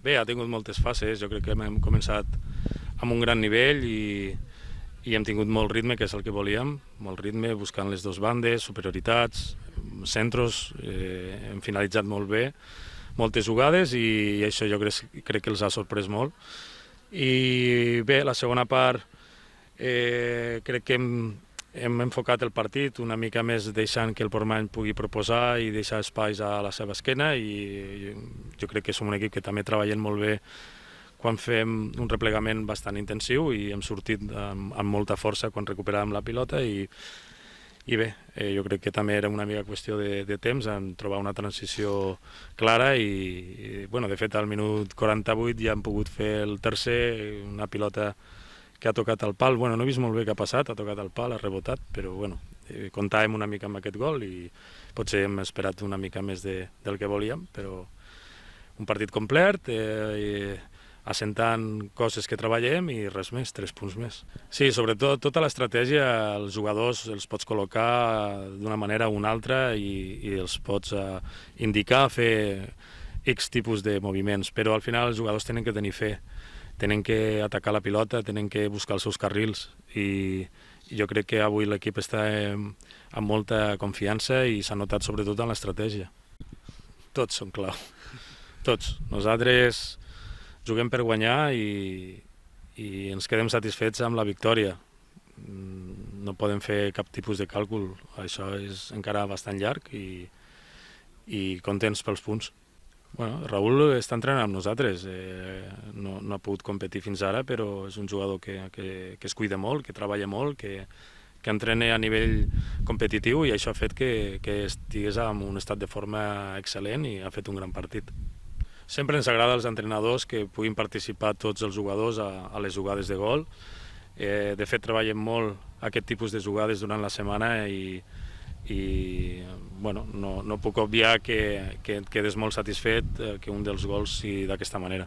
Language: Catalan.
Bé, ha tingut moltes fases, jo crec que hem començat amb un gran nivell i hem tingut molt ritme, que és el que volíem, molt ritme, buscant les dues bandes, superioritats, centros, hem finalitzat molt bé, moltes jugades i això jo crec que els ha sorprès molt. I bé, la segona part crec que hem enfocat el partit una mica més deixant que el Portmany pugui proposar i deixar espais a la seva esquena i jo crec que som un equip que també treballem molt bé quan fem un replegament bastant intensiu i hem sortit amb molta força quan recuperàvem la pilota i bé, jo crec que també era una mica qüestió de temps en trobar una transició clara i bueno, de fet al minut 48 ja hem pogut fer el tercer, una pilota que ha tocat el pal. Bueno, no he vist molt bé què ha passat, ha tocat el pal, ha rebotat, però bueno, comptàvem una mica amb aquest gol i potser hem esperat una mica més del que volíem, però un partit complet, assentant coses que treballem i res més, 3 punts més. Sí, sobretot tota l'estratègia, els jugadors els pots col·locar d'una manera o una altra i els pots indicar, fer X tipus de moviments, però al final els jugadors tenen que tenir fe, tenen que atacar la pilota, tenen que buscar els seus carrils i jo crec que avui l'equip està amb molta confiança i s'ha notat sobretot en l'estratègia. Tots són clau, tots. Nosaltres juguem per guanyar i ens quedem satisfets amb la victòria. No podem fer cap tipus de càlcul, això és encara bastant llarg i contents pels punts. Bueno, Raül està entrenant amb nosaltres, no ha pogut competir fins ara, però és un jugador que es cuida molt, que treballa molt, que entrena a nivell competitiu i això ha fet que estigués en un estat de forma excel·lent i ha fet un gran partit. Sempre ens agrada als entrenadors que puguin participar tots els jugadors a les jugades de gol. De fet, treballem molt aquest tipus de jugades durant la setmana i bueno, no puc obviar que et quedes molt satisfet que un dels gols sigui d'aquesta manera.